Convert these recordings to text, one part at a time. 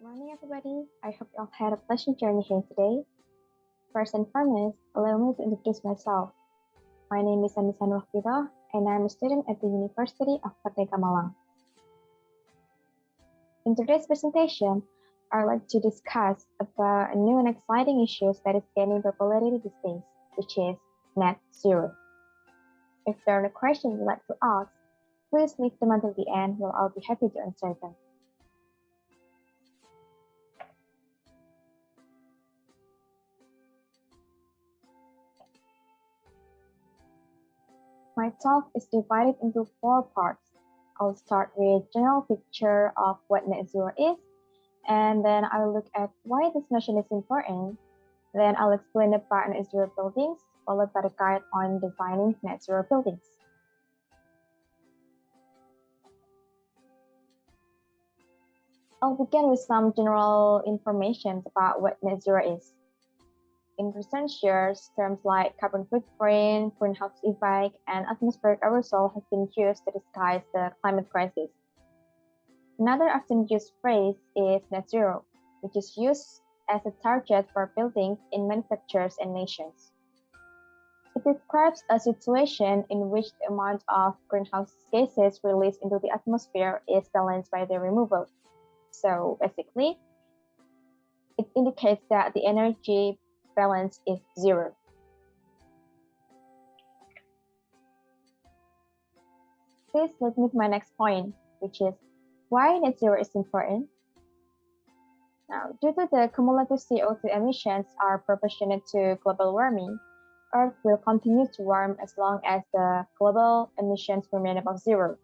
Good morning, everybody. I hope you all had a pleasant journey here today. First and foremost, allow me to introduce myself. My name is Annisa Hafidhoh, and I'm a student at the University of Merdeka Malang. In today's presentation, I'd like to discuss about a new and exciting issue that is gaining popularity these days, which is net zero. If there are any questions you'd like to ask, please leave them until the end, where I'll be happy to answer them. My talk is divided into 4 parts. I'll start with a general picture of what net zero is, and then I'll look at why this notion is important. Then I'll explain about net zero buildings, followed by a guide on designing net zero buildings. I'll begin with some general information about what net zero is. In recent years, terms like carbon footprint, greenhouse effect, and atmospheric aerosol have been used to disguise the climate crisis. Another often used phrase is net zero, which is used as a target for buildings in manufacturers and nations. It describes a situation in which the amount of greenhouse gases released into the atmosphere is balanced by their removal. So basically, it indicates that the energy balance is zero. This leads me to my next point, which is why net zero is important. Now, due to the cumulative CO2 emissions are proportionate to global warming, Earth will continue to warm as long as the global emissions remain above zero.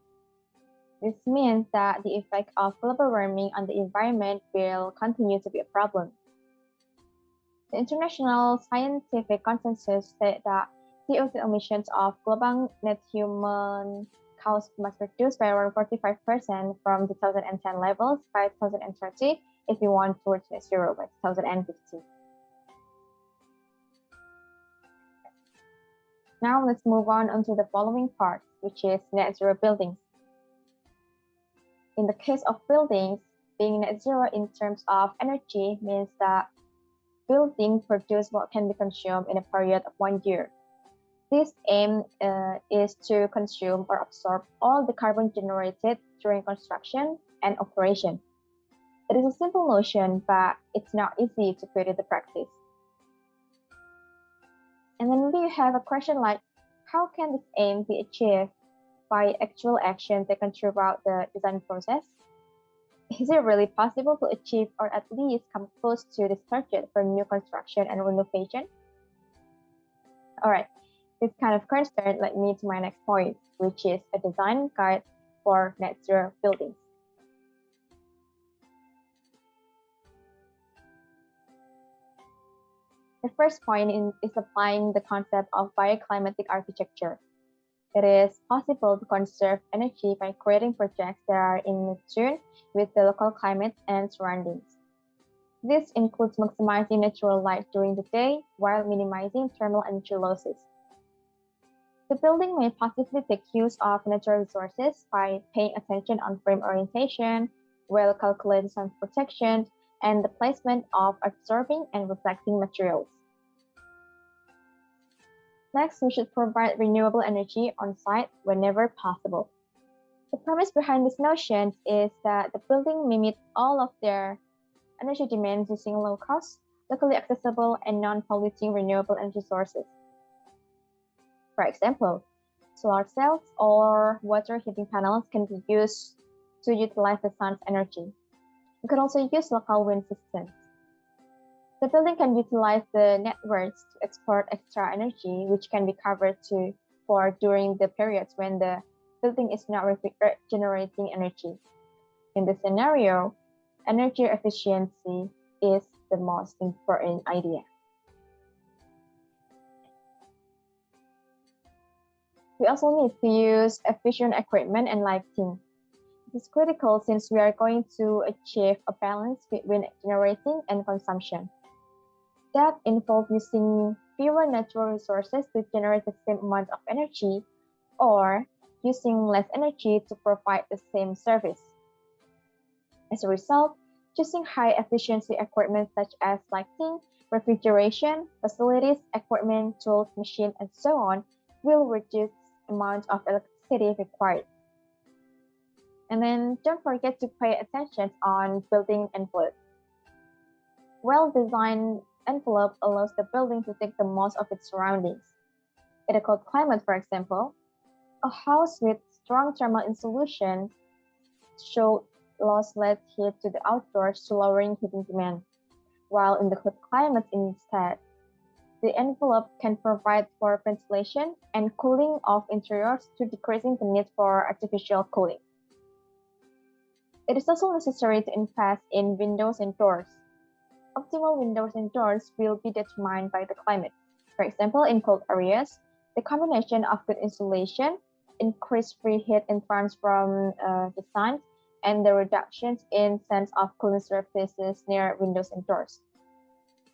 This means that the effect of global warming on the environment will continue to be a problem. The international scientific consensus states that CO2 emissions of global net human costs must reduce by around 45% from 2010 levels by 2030 if we want towards net zero by 2050. Now let's move on to the following part, which is net zero buildings. In the case of buildings, being net zero in terms of energy means that buildings produce what can be consumed in a period of 1 year. This aim is to consume or absorb all the carbon generated during construction and operation. It is a simple notion, but it's not easy to put into practice. And then maybe you have a question like, how can this aim be achieved by actual action taken throughout the design process? Is it really possible to achieve or at least come close to this target for new construction and renovation? All right, this kind of concern led me to my next point, which is a design guide for net zero buildings. The first point is applying the concept of bioclimatic architecture. It is possible to conserve energy by creating projects that are in tune with the local climate and surroundings. This includes maximizing natural light during the day while minimizing thermal energy losses. The building may possibly take use of natural resources by paying attention on frame orientation, well calculated sun protection, and the placement of absorbing and reflecting materials. Next, we should provide renewable energy on site whenever possible. The premise behind this notion is that the building may meet all of their energy demands using low-cost, locally accessible, and non-polluting renewable energy sources. For example, solar cells or water heating panels can be used to utilize the sun's energy. You can also use local wind systems. The building can utilize the networks to export extra energy, which can be covered for during the periods when the building is not generating energy. In this scenario, energy efficiency is the most important idea. We also need to use efficient equipment and lighting. This is critical since we are going to achieve a balance between generating and consumption. That involves using fewer natural resources to generate the same amount of energy, or using less energy to provide the same service. As a result, Choosing high-efficiency equipment such as lighting, refrigeration, facilities, equipment, tools, machines, and so on will reduce the amount of electricity required. And then don't forget to pay attention on building envelope. Well-designed envelope allows the building to take the most of its surroundings. In a cold climate, for example, a house with strong thermal insulation should lose less heat to the outdoors to lowering heating demand, while in the hot climates instead, the envelope can provide for ventilation and cooling of interiors to decreasing the need for artificial cooling. It is also necessary to invest in windows and doors. Optimal windows and doors will be determined by the climate. For example, in cold areas, the combination of good insulation, increased free heat in farms from the sun, and the reductions in sense of cooling surfaces near windows and doors.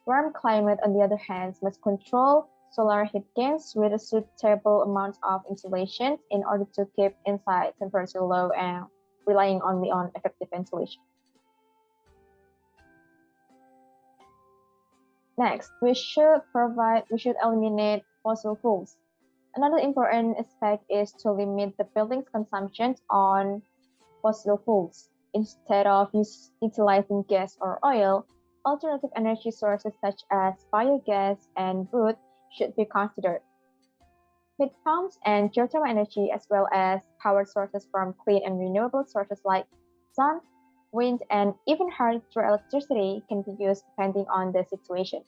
Warm climate, on the other hand, must control solar heat gains with a suitable amount of insulation in order to keep inside temperature low and relying only on effective ventilation. Next, we should eliminate fossil fuels. Another important aspect is to limit the building's consumption on fossil fuels. Instead of utilizing gas or oil, alternative energy sources such as biogas and wood should be considered. Heat pumps and geothermal energy, as well as power sources from clean and renewable sources like sun, wind, and even hydroelectricity can be used depending on the situation.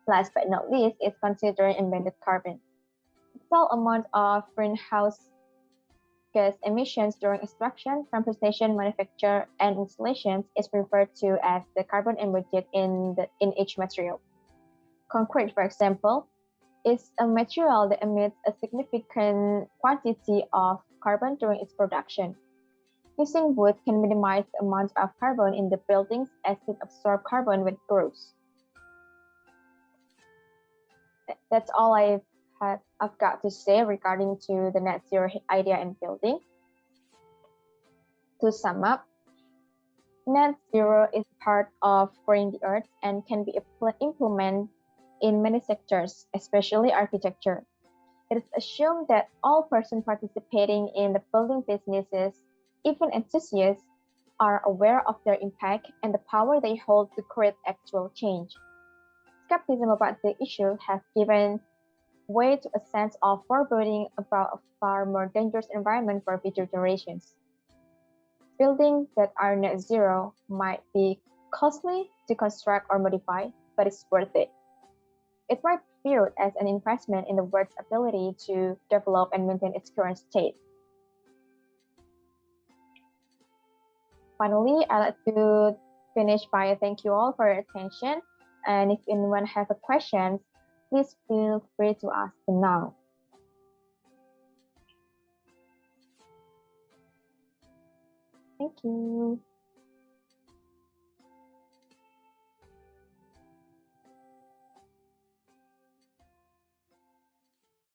Last but not least is considering embedded carbon. The total amount of greenhouse gas emissions during extraction, transportation, manufacture, and installations is referred to as the carbon embedded in each material. Concrete, for example, is a material that emits a significant quantity of carbon during its production. Using wood can minimize the amount of carbon in the buildings as it absorbs carbon when it grows. That's all I've got to say regarding to the net zero idea in building. To sum up, net zero is part of greening the earth and can be implemented in many sectors, especially architecture. It is assumed that all persons participating in the building businesses, even enthusiasts, are aware of their impact and the power they hold to create actual change. Skepticism about the issue has given way to a sense of foreboding about a far more dangerous environment for future generations. Buildings that are net zero might be costly to construct or modify, but it's worth it. It might be viewed as an investment in the world's ability to develop and maintain its current state. Finally, I'd like to finish by thank you all for your attention. And if anyone has a question, please feel free to ask them now. Thank you.